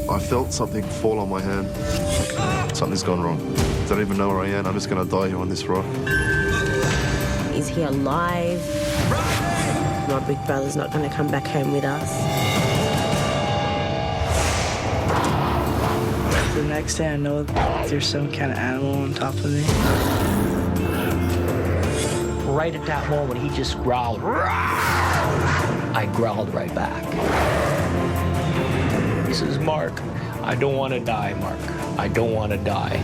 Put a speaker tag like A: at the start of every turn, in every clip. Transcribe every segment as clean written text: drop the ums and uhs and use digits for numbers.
A: I felt something fall on my hand. Something's gone wrong. Don't even know where I am. I'm just going to die here on this rock.
B: Is he alive? My big brother's not going to come back home with us.
C: The next day I know there's some kind of animal on top of me.
D: Right at that moment, he just growled. I growled right back. He says, "Mark, I don't want to die, Mark. I don't want to die."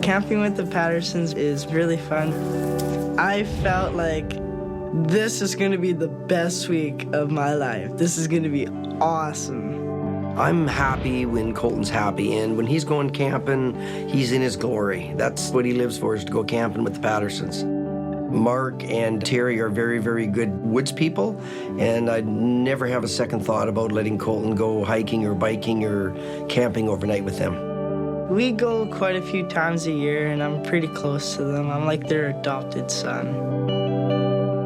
C: Camping with the Pattersons is really fun. I felt like this is going to be the best week of my life. This is going to be awesome.
E: I'm happy when Colton's happy, and when he's going camping, he's in his glory. That's what he lives for, is to go camping with the Pattersons. Mark and Terry are very, very good woods people, and I'd never have a second thought about letting Colton go hiking or biking or camping overnight with them.
C: We go quite a few times a year, and I'm pretty close to them. I'm like their adopted son.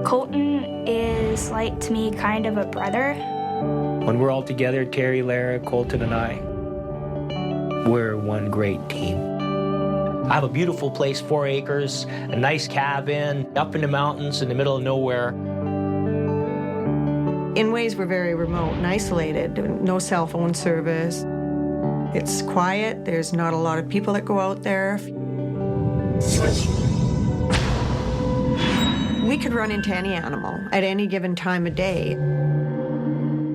F: Colton is, like, to me, kind of a brother.
D: When we're all together, Terry, Lara, Colton, and I, we're one great team. I have a beautiful place, 4 acres, a nice cabin, up in the mountains in the middle of nowhere.
G: In ways, we're very remote and isolated, no cell phone service. It's quiet, there's not a lot of people that go out there. We could run into any animal at any given time of day.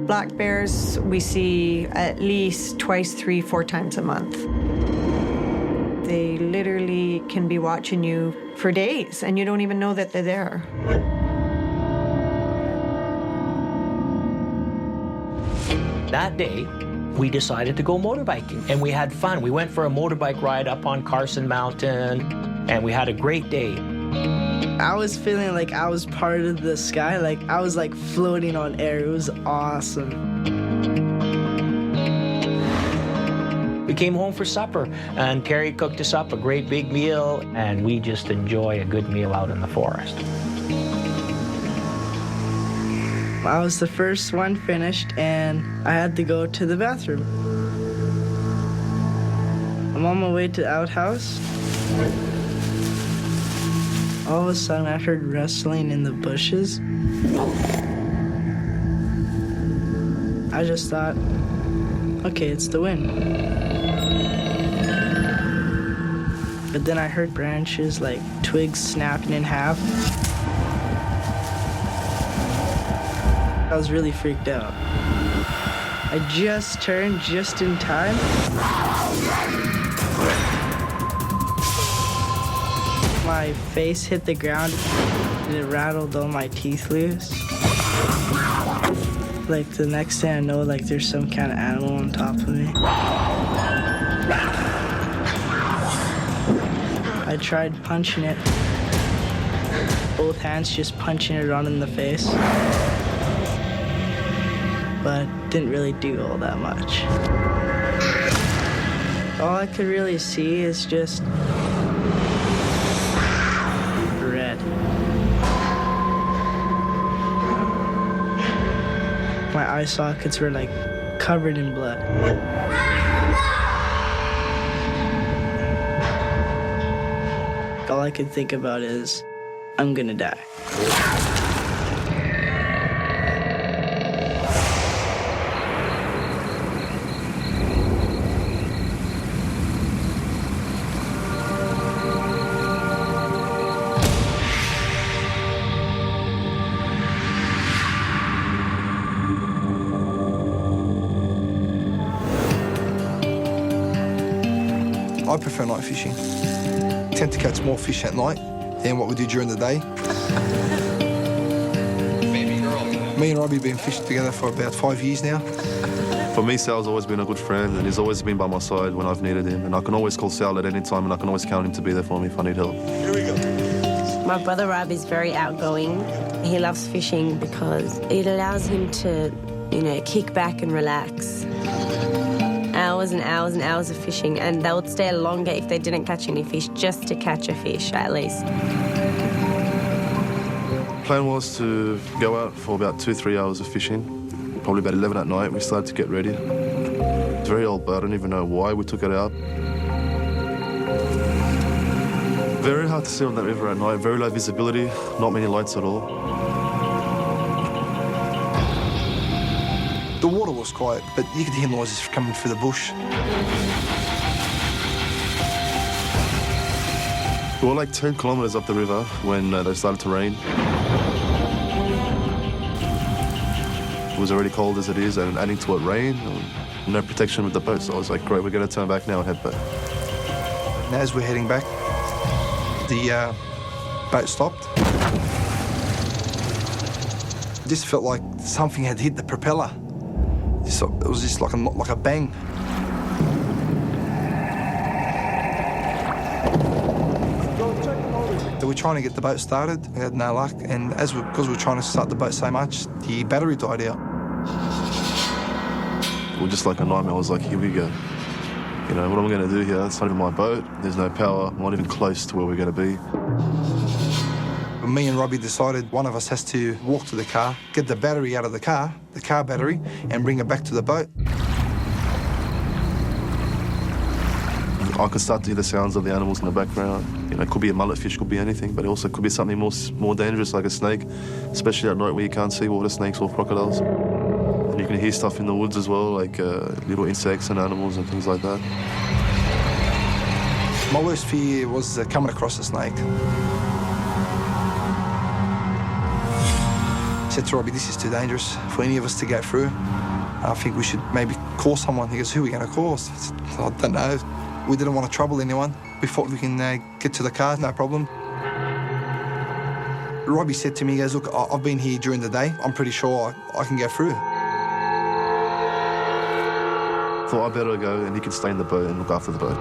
G: Black bears we see at least twice, 3, 4 times a month. They literally can be watching you for days and you don't even know that they're there.
D: That day, we decided to go motorbiking, and we had fun. We went for a motorbike ride up on Carson Mountain, and we had a great day.
C: I was feeling like I was part of the sky, like I was like floating on air. It was awesome.
D: We came home for supper, and Terry cooked us up a great big meal, and we just enjoy a good meal out in the forest.
C: I was the first one finished, and I had to go to the bathroom. I'm on my way to the outhouse. All of a sudden, I heard rustling in the bushes. I just thought, okay, it's the wind. But then I heard branches, like twigs snapping in half. I was really freaked out. I just turned just in time. My face hit the ground and it rattled all my teeth loose. Like the next thing I know, like there's some kind of animal on top of me. I tried punching it. Both hands just punching it around in the face. But didn't really do all that much. All I could really see is just red. My eye sockets were like covered in blood. All I could think about is, I'm gonna die.
H: I prefer night fishing. Tend to catch more fish at night than what we do during the day.
I: Baby girl.
H: Me and Robbie have been fishing together for about 5 years now.
A: For me, Sal's always been a good friend, and he's always been by my side when I've needed him. And I can always call Sal at any time, and I can always count on him to be there for me if I need help.
B: My brother Rob is very outgoing. He loves fishing because it allows him to, kick back and relax. Hours and hours and hours of fishing, and they would stay longer if they didn't catch any fish, just to catch a fish at least.
A: Plan was to go out for about 2-3 hours of fishing. Probably about 11 at night, we started to get ready. It's very old boat, I don't even know why we took it out. Very hard to see on that river at night, very low visibility, not many lights at all.
H: The water was quiet, but you could hear noises coming through the bush.
A: We were like 10 kilometres up the river when they started to rain. It was already cold as it is, and adding to it rain, no protection with the boat. So I was like, great, we're going to turn back now and head back.
H: And as we're heading back, the boat stopped. It just felt like something had hit the propeller. It was just like a bang. They were trying to get the boat started. We had no luck, and because we were trying to start the boat so much, the battery died out.
A: It was just like a nightmare. I was like, here we go. What am I going to do here? It's not even my boat. There's no power. I'm not even close to where we're going to be.
H: Me and Robbie decided one of us has to walk to the car, get the battery out of the car battery, and bring it back to the boat.
A: I could start to hear the sounds of the animals in the background. It could be a mullet fish, could be anything, but it also could be something more dangerous, like a snake, especially at night where you can't see water snakes or crocodiles. And you can hear stuff in the woods as well, like little insects and animals and things like that.
H: My worst fear was coming across a snake. I said to Robbie, this is too dangerous for any of us to go through. I think we should maybe call someone. He goes, who are we going to call? I said, I don't know. We didn't want to trouble anyone. We thought we can get to the car, no problem. Robbie said to me, he goes, look, I've been here during the day. I'm pretty sure I can go through.
A: Thought I better go and he could stay in the boat and look after the boat.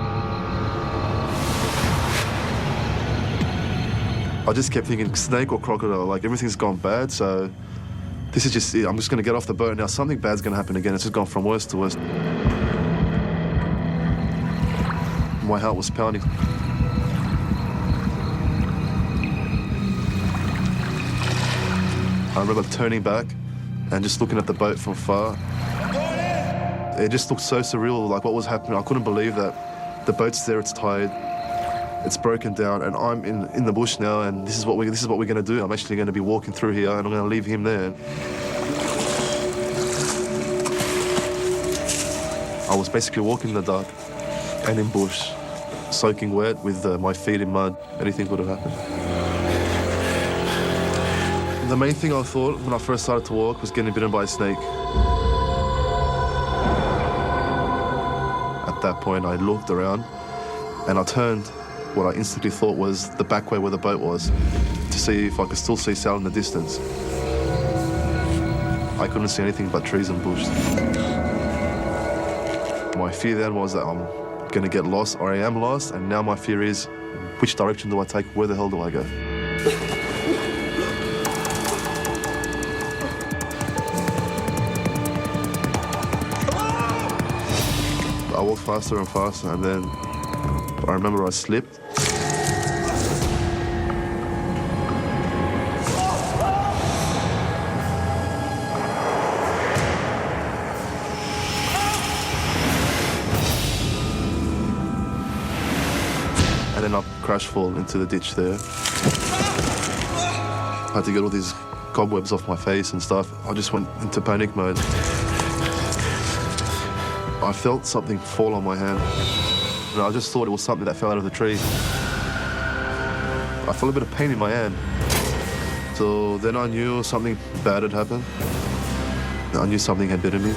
A: I just kept thinking snake or crocodile, like everything's gone bad, so this is just it. I'm just going to get off the boat now. Something bad's going to happen again. It's just gone from worse to worse. My heart was pounding. I remember turning back and just looking at the boat from far. It just looked so surreal, like what was happening. I couldn't believe that the boat's there, it's tired. It's broken down, and I'm in the bush now, and this is what we're going to do. I'm actually going to be walking through here, and I'm going to leave him there. I was basically walking in the dark and in bush, soaking wet with my feet in mud. Anything could have happened. The main thing I thought when I first started to walk was getting bitten by a snake. At that point, I looked around, and I turned what I instantly thought was the back way where the boat was, to see if I could still see Sal in the distance. I couldn't see anything but trees and bush. My fear then was that I'm going to get lost, or I am lost, and now my fear is, which direction do I take? Where the hell do I go? I walked faster and faster, and then I remember I slipped. And then I crash fall into the ditch there. I had to get all these cobwebs off my face and stuff. I just went into panic mode. I felt something fall on my hand. And I just thought it was something that fell out of the tree. I felt a bit of pain in my hand. So then I knew something bad had happened. I knew something had bitten me.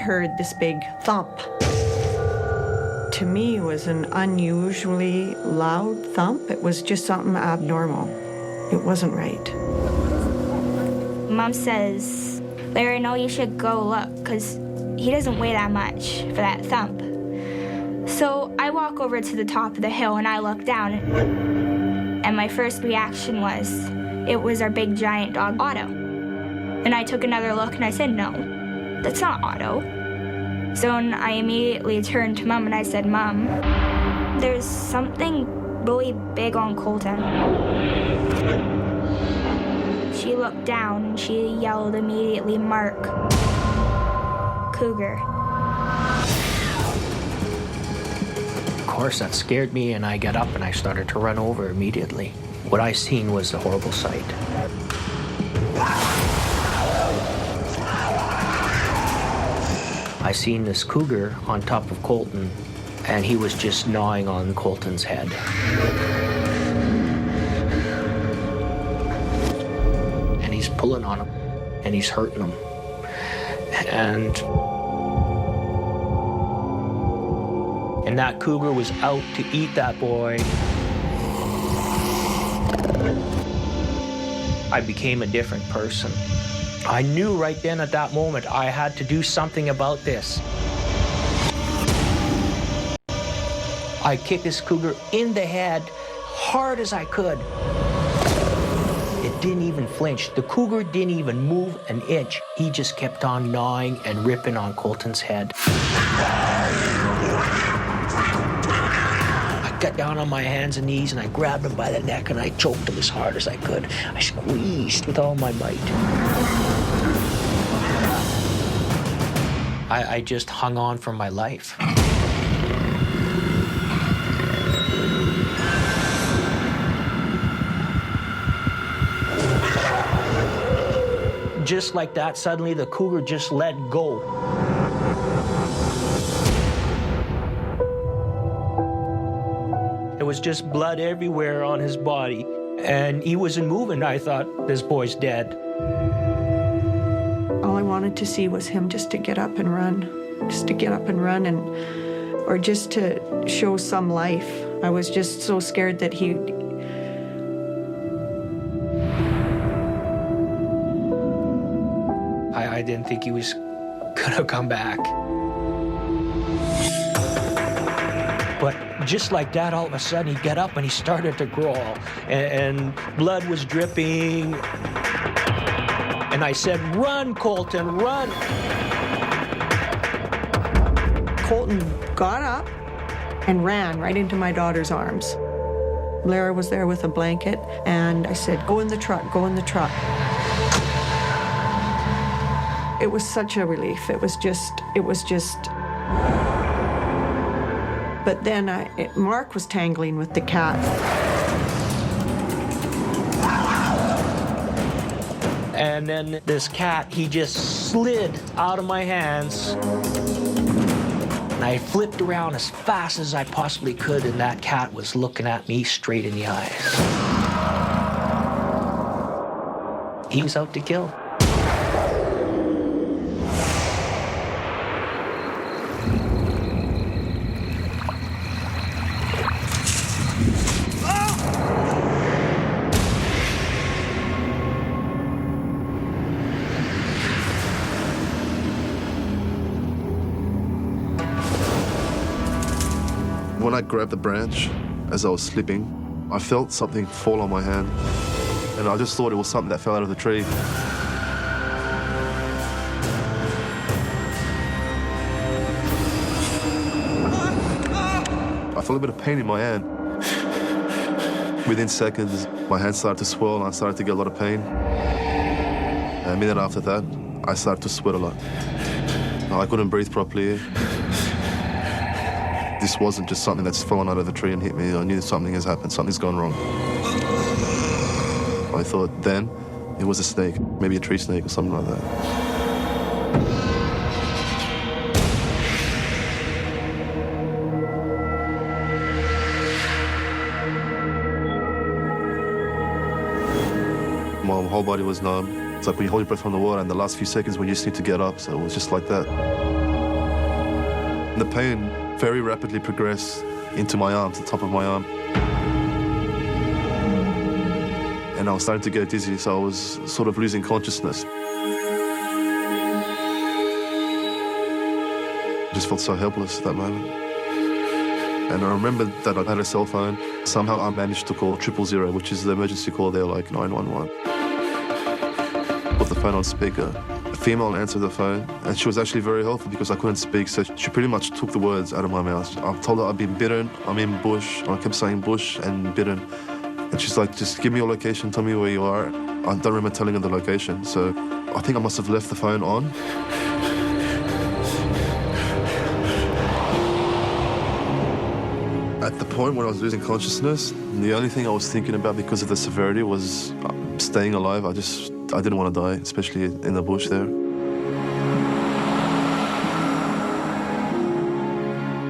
G: heard this big thump. To me, it was an unusually loud thump. It was just something abnormal. It wasn't right.
F: Mom says, Larry, no, you should go look, because he doesn't weigh that much for that thump. So I walk over to the top of the hill and I look down, and my first reaction was, it was our big giant dog, Otto. And I took another look and I said, no, that's not Otto. So I immediately turned to Mom and I said, Mom, there's something really big on Colton. She looked down and she yelled immediately, Mark, cougar.
D: Of course, that scared me, and I got up and I started to run over immediately. What I seen was a horrible sight. I seen this cougar on top of Colton, and he was just gnawing on Colton's head. And he's pulling on him, and he's hurting him. And that cougar was out to eat that boy. I became a different person. I knew right then at that moment I had to do something about this. I kicked this cougar in the head hard as I could. It didn't even flinch. The cougar didn't even move an inch. He just kept on gnawing and ripping on Colton's head. I got down on my hands and knees and I grabbed him by the neck and I choked him as hard as I could. I squeezed with all my might. I just hung on for my life. Just like that, suddenly the cougar just let go. There was just blood everywhere on his body, and he wasn't moving. I thought, this boy's dead.
G: All I wanted to see was him just to get up and run, or just to show some life. I was just so scared that
D: I didn't think he was gonna come back. But just like that, all of a sudden, he got up and he started to crawl, and blood was dripping. And I said, run, Colton, run.
G: Colton got up and ran right into my daughter's arms. Lara was there with a blanket, and I said, go in the truck, go in the truck. It was such a relief. It was just. But then Mark was tangling with the cat.
D: And then this cat, he just slid out of my hands. And I flipped around as fast as I possibly could, and that cat was looking at me straight in the eyes. He was out to kill.
A: When I grabbed the branch as I was slipping, I felt something fall on my hand, and I just thought it was something that fell out of the tree. I felt a bit of pain in my hand. Within seconds, my hand started to swell and I started to get a lot of pain. A minute after that, I started to sweat a lot. I couldn't breathe properly. This wasn't just something that's fallen out of the tree and hit me. I knew something has happened, something's gone wrong. I thought then it was a snake, maybe a tree snake or something like that. My whole body was numb. It's like when you hold your breath from the water and the last few seconds when you just need to get up, so it was just like that. The pain very rapidly progressed into my arm, to the top of my arm. And I was starting to get dizzy, so I was sort of losing consciousness. I just felt so helpless at that moment. And I remembered that I had a cell phone. Somehow I managed to call 000, which is the emergency call there, like 911. Put the phone on speaker. A female answered the phone, and she was actually very helpful because I couldn't speak, so she pretty much took the words out of my mouth. I told her I'd been bitten, I'm in bush. I kept saying bush and bitten. And she's like, just give me your location, tell me where you are. I don't remember telling her the location, so I think I must have left the phone on. At the point when I was losing consciousness, the only thing I was thinking about because of the severity was staying alive. I didn't want to die, especially in the bush there.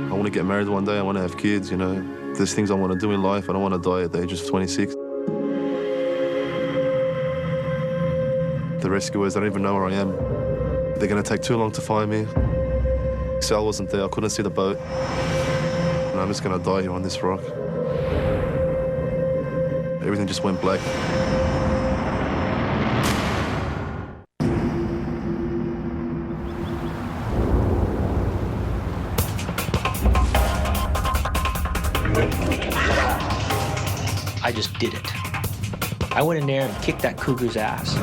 A: I want to get married one day, I want to have kids, you know. There's things I want to do in life. I don't want to die at the age of 26. The rescuers don't even know where I am. They're going to take too long to find me. Sal wasn't there, I couldn't see the boat. And I'm just going to die here on this rock. Everything just went black.
D: I just did it. I went in there and kicked that cougar's ass.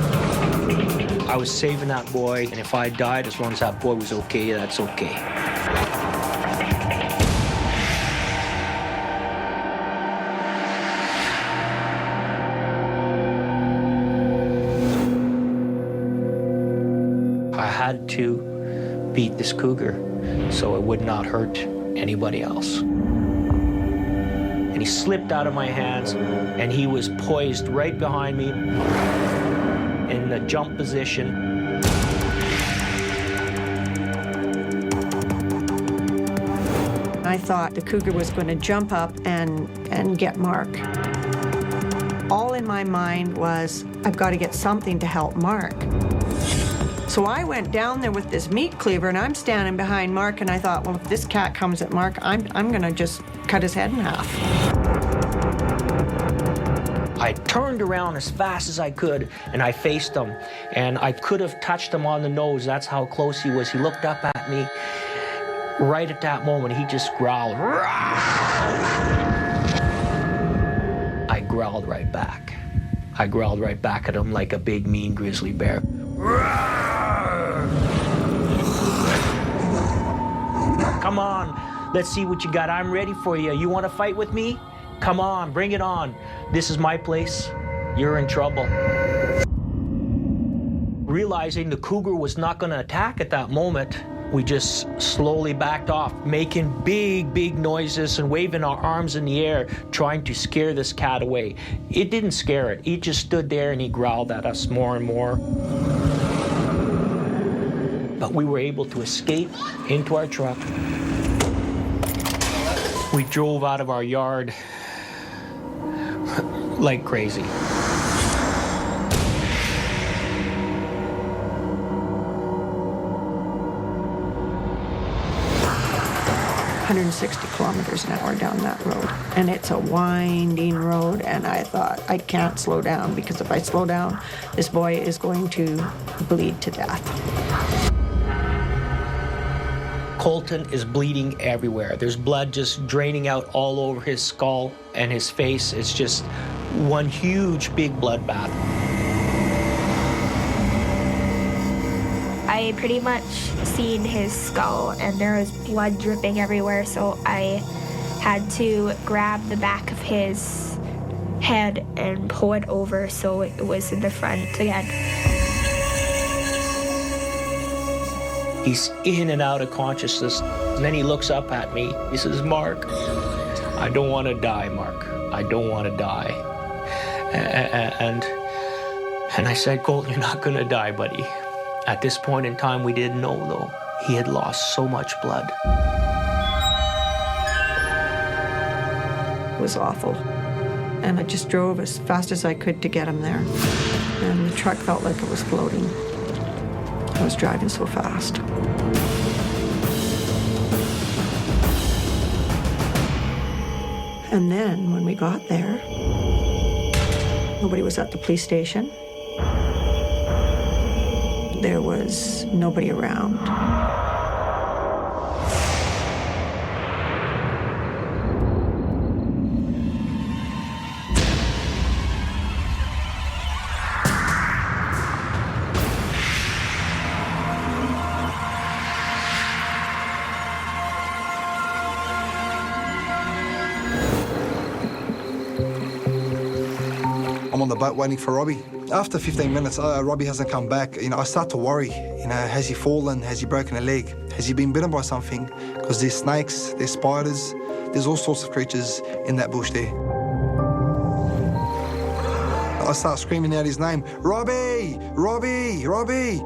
D: I was saving that boy, and if I died, as long as that boy was okay, that's okay. I had to beat this cougar so it would not hurt anybody else. And he slipped out of my hands, and he was poised right behind me in the jump position.
G: I thought the cougar was going to jump up and get Mark. All in my mind was, I've got to get something to help Mark. So I went down there with this meat cleaver, and I'm standing behind Mark, and I thought, well, if this cat comes at Mark, I'm going to just cut his head in half.
D: I turned around as fast as I could, and I faced him, and I could have touched him on the nose. That's how close he was. He looked up at me. Right at that moment, he just growled. I growled right back. I growled right back at him like a big, mean grizzly bear. Come on, let's see what you got. I'm ready for you. You want to fight with me? Come on, bring it on. This is my place. You're in trouble. Realizing the cougar was not going to attack at that moment, we just slowly backed off, making big, big noises and waving our arms in the air, trying to scare this cat away. It didn't scare it. He just stood there and he growled at us more and more. But we were able to escape into our truck. We drove out of our yard like crazy.
G: 160 kilometers an hour down that road. And it's a winding road, and I thought, I can't slow down, because if I slow down, this boy is going to bleed to death.
D: Colton is bleeding everywhere. There's blood just draining out all over his skull and his face. It's just one huge, big bloodbath.
F: I pretty much seen his skull, and there was blood dripping everywhere, so I had to grab the back of his head and pull it over so it was in the front again.
D: He's in and out of consciousness, and then he looks up at me. He says, "Mark, I don't want to die, Mark. I don't want to die." And I said, "Colton, you're not going to die, buddy." At this point in time, we didn't know, though. He had lost so much blood.
G: It was awful. And I just drove as fast as I could to get him there. And the truck felt like it was floating. I was driving so fast. And then when we got there, nobody was at the police station. There was nobody around.
H: I'm on the boat waiting for Robbie. After 15 minutes, Robbie hasn't come back. I start to worry. Has he fallen? Has he broken a leg? Has he been bitten by something? Because there's snakes, there's spiders, there's all sorts of creatures in that bush there. I start screaming out his name, Robbie, Robbie, Robbie.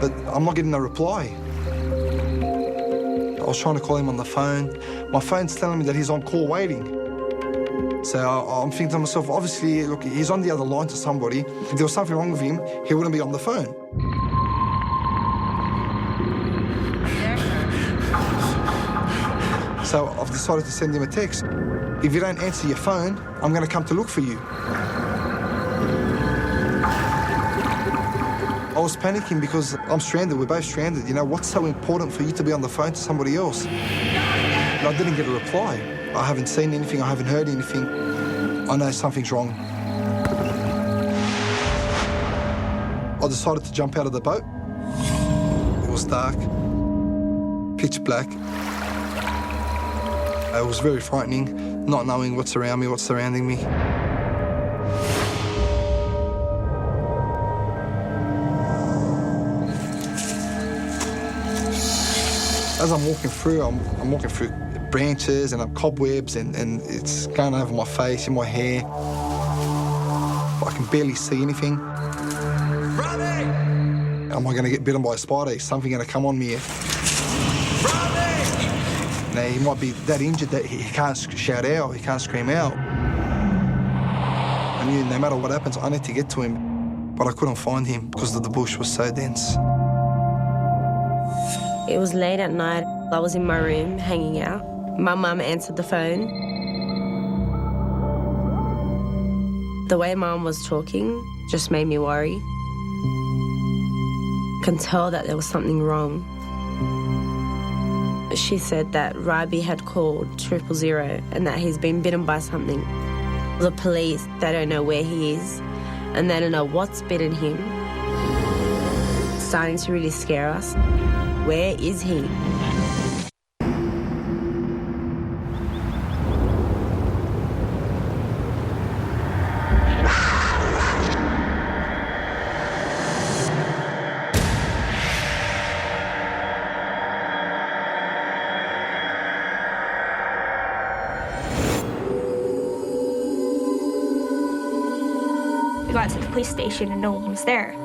H: But I'm not getting a reply. I was trying to call him on the phone. My phone's telling me that he's on call waiting. So I'm thinking to myself, obviously, look, he's on the other line to somebody. If there was something wrong with him, he wouldn't be on the phone. So I've decided to send him a text. If you don't answer your phone, I'm going to come to look for you. I was panicking because I'm stranded. We're both stranded. What's so important for you to be on the phone to somebody else? And I didn't get a reply. I haven't seen anything, I haven't heard anything. I know something's wrong. I decided to jump out of the boat. It was dark, pitch black. It was very frightening, not knowing what's around me, what's surrounding me. As I'm walking through, I'm walking through branches and cobwebs and it's going over my face and my hair. I can barely see anything. Robbie! Am I going to get bitten by a spider? Is something going to come on me? Robbie! Now, he might be that injured that he can't shout out, he can't scream out. I knew no matter what happens, I need to get to him. But I couldn't find him because the bush was so dense.
B: It was late at night. I was in my room hanging out. My mum answered the phone. The way Mum was talking just made me worry. I can tell that there was something wrong. She said that Robbie had called 000 and that he's been bitten by something. The police, they don't know where he is and they don't know what's bitten him. It's starting to really scare us. Where is he?
F: We got to the police station and no one was there.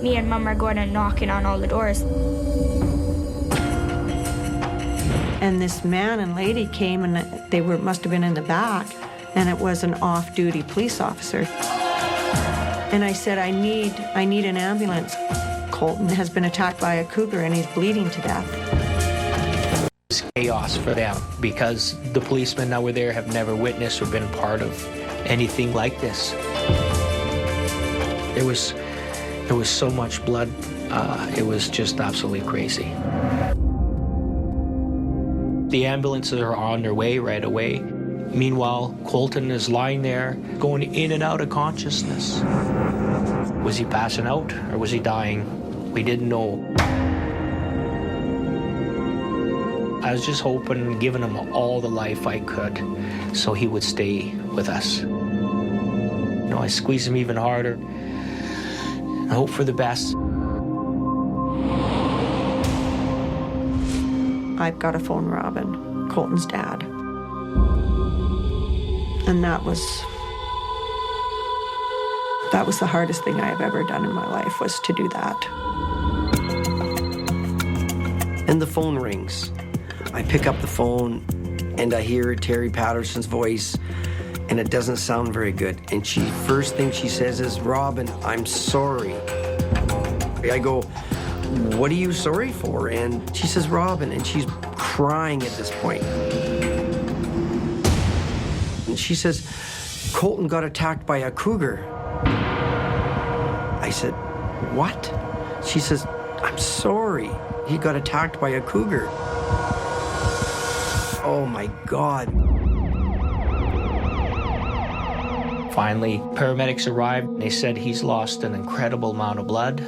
F: Me and Mum are going and knocking on all the doors.
G: And this man and lady came and they must have been in the back, and it was an off-duty police officer. And I said, I need an ambulance. Colton has been attacked by a cougar and he's bleeding to death.
D: It's chaos for them because the policemen that were there have never witnessed or been part of anything like this. There was so much blood. It was just absolutely crazy. The ambulances are on their way right away. Meanwhile, Colton is lying there, going in and out of consciousness. Was he passing out or was he dying? We didn't know. I was just hoping, giving him all the life I could so he would stay with us. I squeezed him even harder. I hope for the best.
G: I've got to phone Robin, Colton's dad. And that was the hardest thing I have ever done in my life, was to do that.
E: And the phone rings. I pick up the phone and I hear Terry Patterson's voice, and it doesn't sound very good. And first thing she says is, Robin, I'm sorry. I go, what are you sorry for? And she says, Robin, and she's crying at this point. And she says, Colton got attacked by a cougar. I said, what? She says, I'm sorry. He got attacked by a cougar. Oh my God.
D: Finally, paramedics arrived. They said he's lost an incredible amount of blood.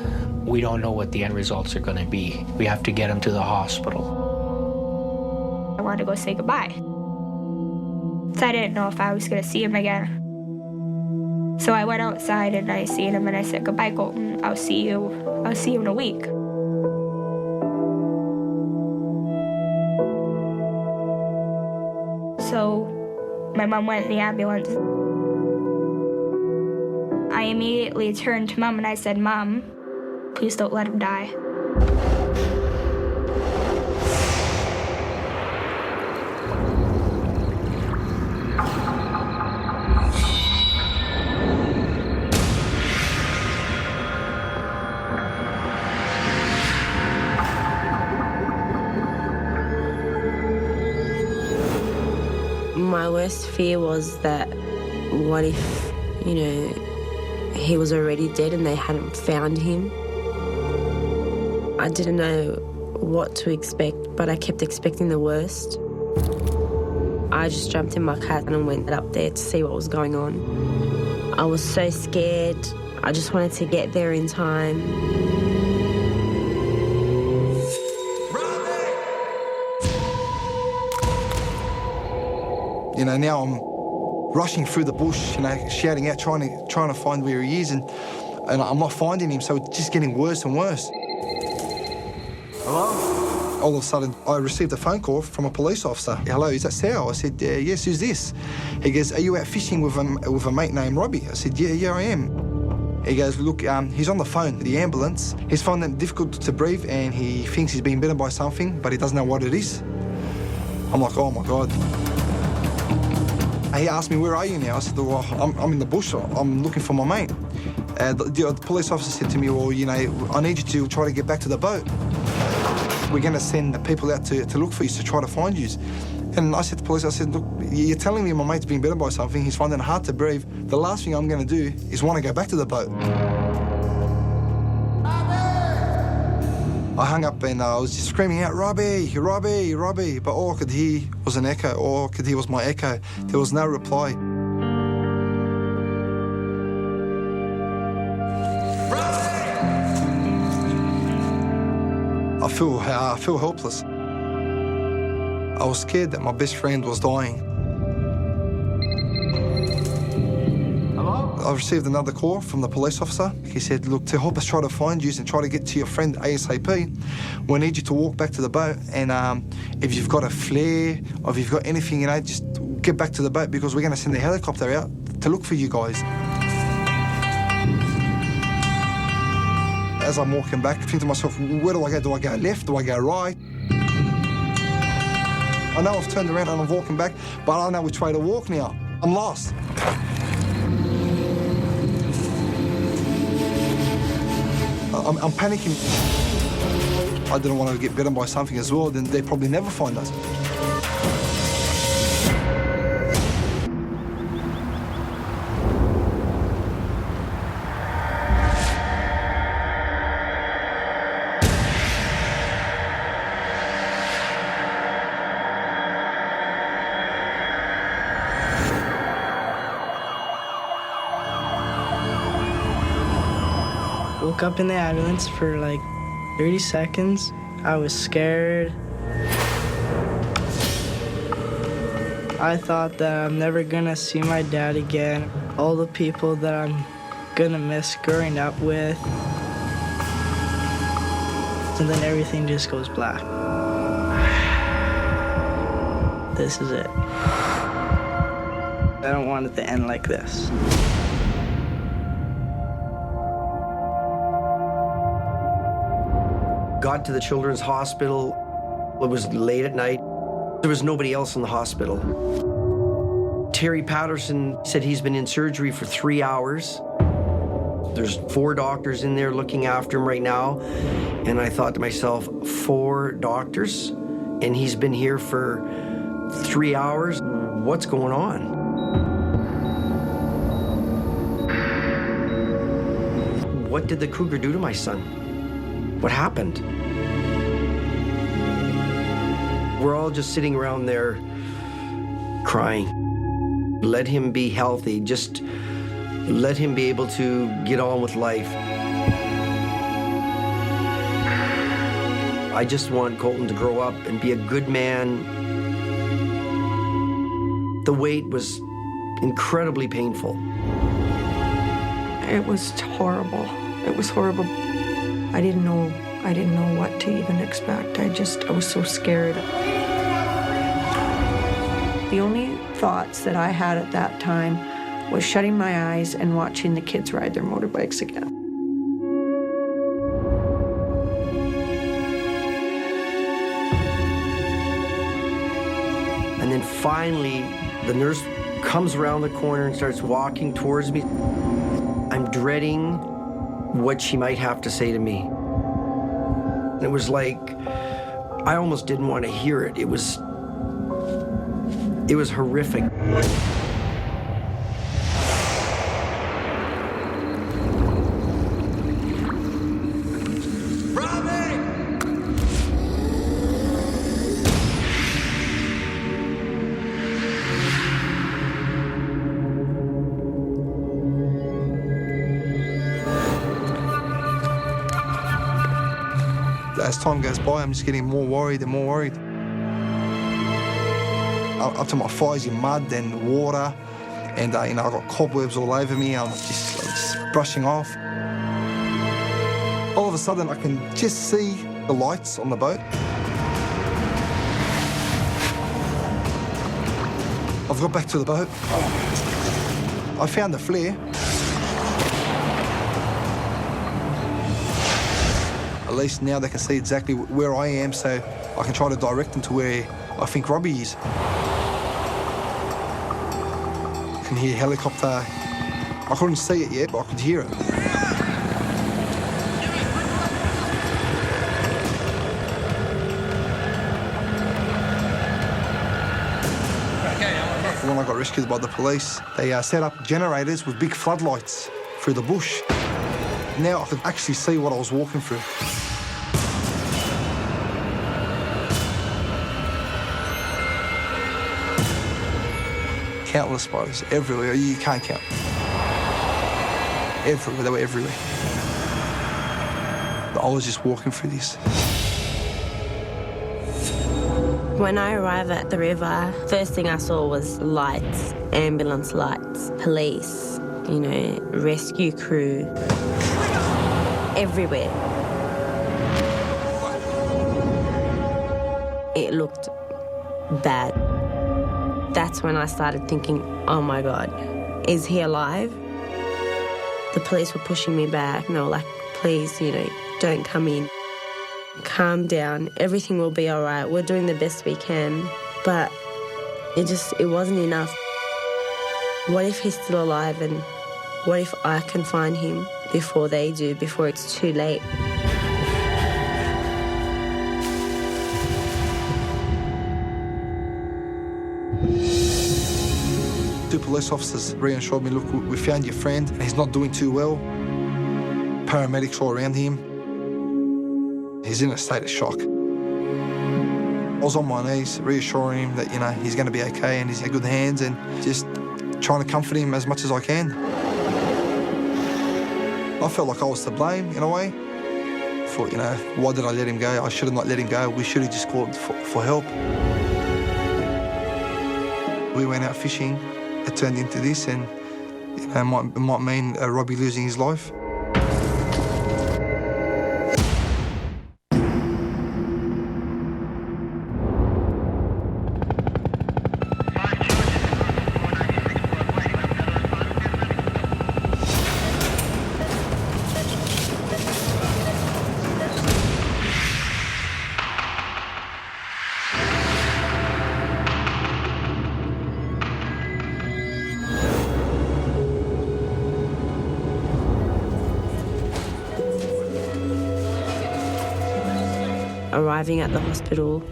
D: We don't know what the end results are going to be. We have to get him to the hospital.
F: I wanted to go say goodbye. So I didn't know if I was going to see him again. So I went outside and I seen him and I said, goodbye, Colton. I'll see you in a week. So my mom went in the ambulance. I immediately turned to Mom and I said, Mom, please don't let him die.
B: My worst fear was that what if, he was already dead and they hadn't found him. I didn't know what to expect, but I kept expecting the worst. I just jumped in my car and went up there to see what was going on. I was so scared. I just wanted to get there in time.
H: Now I'm rushing through the bush, shouting out, trying to find where he is, and I'm not finding him, so it's just getting worse and worse.
E: Hello?
H: All of a sudden, I received a phone call from a police officer. Hello, is that Sal? I said, yes, who's this? He goes, are you out fishing with a mate named Robbie? I said, yeah, I am. He goes, look, he's on the phone, the ambulance. He's finding it difficult to breathe and he thinks he's been bitten by something, but he doesn't know what it is. I'm like, oh my God. He asked me, where are you now? I said, well, I'm in the bush. I'm looking for my mate. The police officer said to me, well, I need you to try to get back to the boat. We're going to send people out to look for you, to try to find you. And I said to the police, look, you're telling me my mate's been bitten by something. He's finding it hard to breathe. The last thing I'm going to do is want to go back to the boat. I hung up and I was just screaming out, Robbie, Robbie, Robbie. But all I could hear was an echo. All I could hear was my echo. There was no reply. I feel helpless. I was scared that my best friend was dying. I received another call from the police officer. He said, look, to help us try to find you and try to get to your friend ASAP, we need you to walk back to the boat and if you've got a flare or if you've got anything, just get back to the boat because we're going to send a helicopter out to look for you guys. As I'm walking back, I think to myself, where do I go? Do I go left? Do I go right? I know I've turned around and I'm walking back, but I don't know which way to walk now. I'm lost. I'm panicking. I didn't want to get bitten by something as well, then they'd probably never find us.
C: Woke up in the ambulance for like 30 seconds. I was scared. I thought that I'm never gonna see my dad again. All the people that I'm gonna miss growing up with. And then everything just goes black. This is it. I don't want it to end like this.
E: Got to the children's hospital. It was late at night. There was nobody else in the hospital. Terry Patterson said he's been in surgery for 3 hours. There's 4 doctors in there looking after him right now. And I thought to myself, 4 doctors? And he's been here for 3 hours? What's going on? What did the cougar do to my son? What happened? We're all just sitting around there crying. Let him be healthy. Just let him be able to get on with life. I just want Colton to grow up and be a good man. The wait was incredibly painful.
G: It was horrible. It was horrible. I didn't know what to even expect. I was so scared. The only thoughts that I had at that time was shutting my eyes and watching the kids ride their motorbikes again.
E: And then finally, the nurse comes around the corner and starts walking towards me. I'm dreading what she might have to say to me. And it was like, I almost didn't want to hear it. It was horrific.
H: As time goes by, I'm just getting more worried and more worried. Up to my thighs in mud and water, and I've got cobwebs all over me. I'm just brushing off. All of a sudden, I can just see the lights on the boat. I've got back to the boat. I found the flare. At least now they can see exactly where I am, so I can try to direct them to where I think Robbie is. I can hear a helicopter. I couldn't see it yet, but I could hear it. When I got rescued by the police, they set up generators with big floodlights through the bush. Now I could actually see what I was walking through. Countless spiders everywhere. You can't count. Everywhere. They were everywhere. I was just walking through this.
B: When I arrived at the river, first thing I saw was lights, ambulance lights, police, rescue crew, everywhere. It looked bad. That's when I started thinking, oh my God, is he alive? The police were pushing me back and they were like, please, don't come in. Calm down, everything will be all right. We're doing the best we can. But it wasn't enough. What if he's still alive, and what if I can find him before they do, before it's too late?
H: Two police officers reassured me, look, we found your friend, and he's not doing too well. Paramedics all around him. He's in a state of shock. I was on my knees reassuring him that, he's going to be okay and he's in good hands, and just trying to comfort him as much as I can. I felt like I was to blame in a way. I thought, why did I let him go? I should have not let him go. We should have just called for help. We went out fishing. It turned into this, and it might mean Robbie losing his life.
B: arriving at the hospital,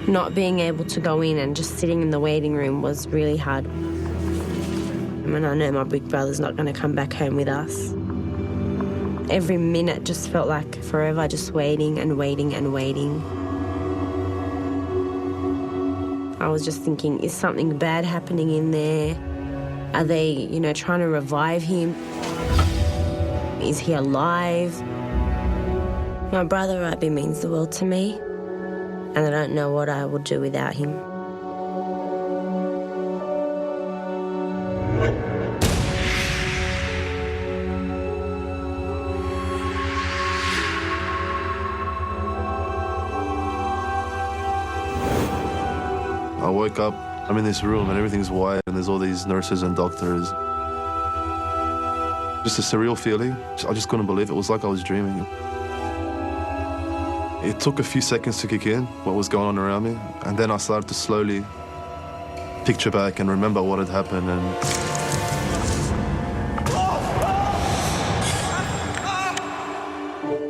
B: not being able to go in and just sitting in the waiting room was really hard. And I know my big brother's not going to come back home with us. Every minute just felt like forever, just waiting and waiting and waiting. I was just thinking, is something bad happening in there? Are they, trying to revive him? Is he alive? My brother Robbie means the world to me, and I don't know what I would do without him.
A: I woke up, I'm in this room and everything's white and there's all these nurses and doctors. Just a surreal feeling. I just couldn't believe it. It was like I was dreaming. It took a few seconds to kick in, what was going on around me, and then I started to slowly picture back and remember what had happened. And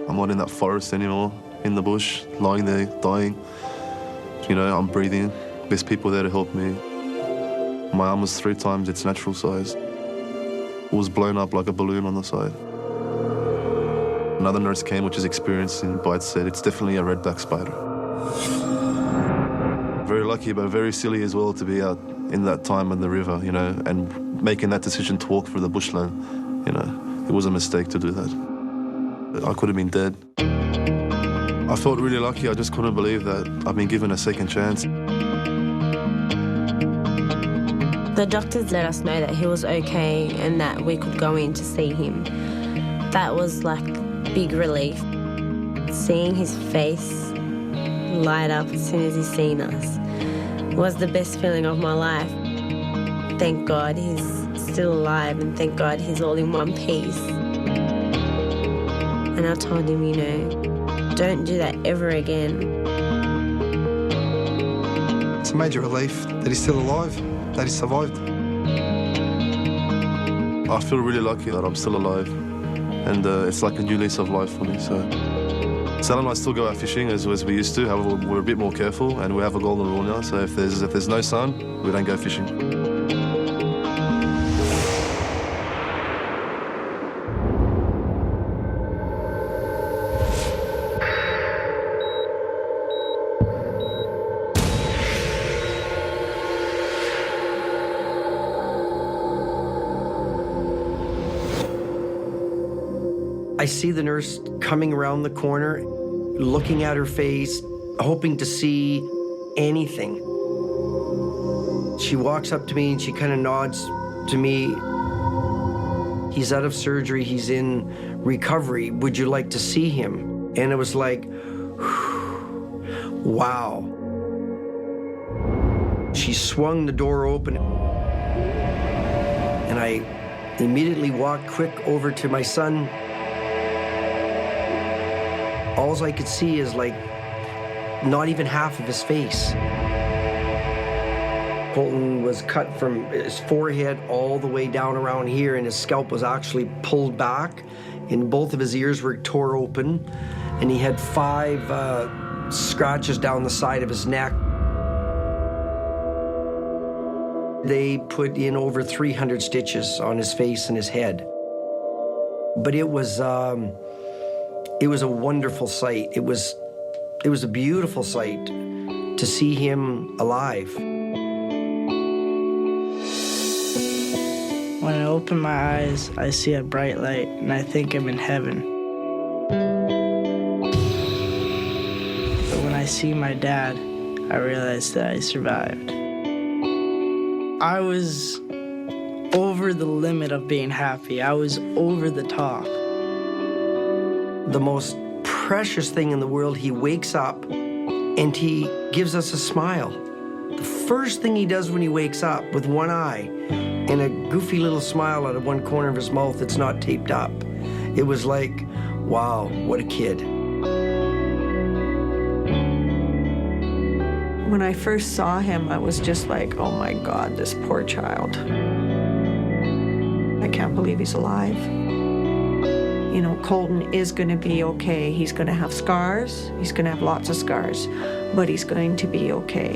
A: I'm not in that forest anymore, in the bush, lying there, dying. I'm breathing. There's people there to help me. My arm was 3 times its natural size. It was blown up like a balloon on the side. Another nurse came, which is experienced in bites, said it's definitely a redback spider. Very lucky, but very silly as well to be out in that time in the river, and making that decision to walk through the bushland. It was a mistake to do that. I could have been dead. I felt really lucky. I just couldn't believe that I've been given a second chance.
B: The doctors let us know that he was okay and that we could go in to see him. That was like big relief. Seeing his face light up as soon as he seen us was the best feeling of my life. Thank God he's still alive, and thank God he's all in one piece. And I told him, don't do that ever again.
H: It's a major relief that he's still alive, that he survived.
A: I feel really lucky that I'm still alive, and it's like a new lease of life for me. So Sal and I still go out fishing as we used to. However, we're a bit more careful, and we have a golden rule now. So if there's no sun, we don't go fishing.
E: I see the nurse coming around the corner, looking at her face, hoping to see anything. She walks up to me and she kind of nods to me. He's out of surgery, he's in recovery. Would you like to see him? And it was like, wow. She swung the door open, and I immediately walked quick over to my son. All I could see is not even half of his face. Colton was cut from his forehead all the way down around here, and his scalp was actually pulled back, and both of his ears were tore open, and he had 5 scratches down the side of his neck. They put in over 300 stitches on his face and his head. But it was a wonderful sight. It was a beautiful sight to see him alive.
C: When I open my eyes, I see a bright light, and I think I'm in heaven. But when I see my dad, I realize that I survived. I was over the limit of being happy. I was over the top.
E: The most precious thing in the world, he wakes up and he gives us a smile. The first thing he does when he wakes up, with one eye and a goofy little smile out of one corner of his mouth that's not taped up. It was like, wow, what a kid.
G: When I first saw him, I was just like, oh my God, this poor child. I can't believe he's alive. you know, Colton is going to be okay. He's going to have scars. He's going to have lots of scars, but he's going to be okay.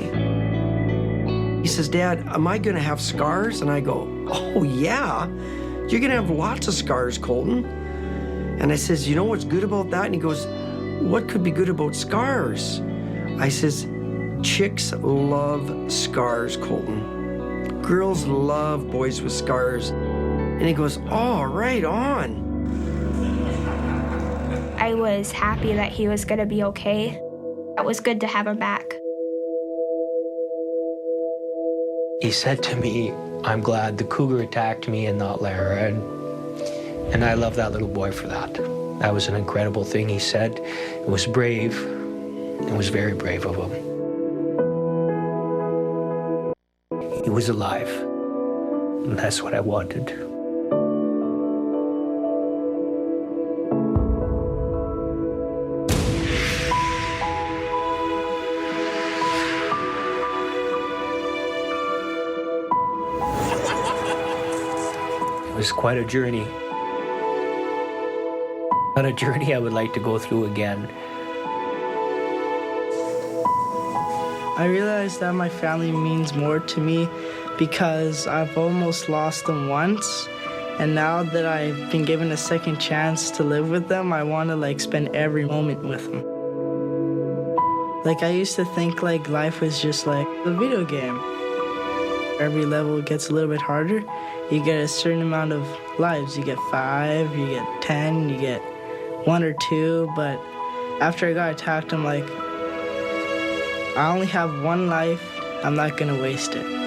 E: He says, Dad, am I going to have scars? And I go, oh, yeah. You're going to have lots of scars, Colton. And I says, you know what's good about that? And he goes, what could be good about scars? I says, chicks love scars, Colton. Girls love boys with scars. And he goes, oh, right on.
F: I was happy that he was going to be okay. It was good to have him back.
D: He said to me, I'm glad the cougar attacked me and not Lara. And I love that little boy for that. That was an incredible thing he said. It was brave. It was very brave of him. He was alive. And that's what I wanted. It was quite a journey. Not a journey I would like to go through again.
C: I realized that my family means more to me because I've almost lost them once. And now that I've been given a second chance to live with them, I want to spend every moment with them. I used to think life was just like a video game. Every level gets a little bit harder. You get a certain amount of lives. You get 5, you get 10, you get 1 or 2. But after I got attacked, I'm like, I only have one life. I'm not gonna waste it.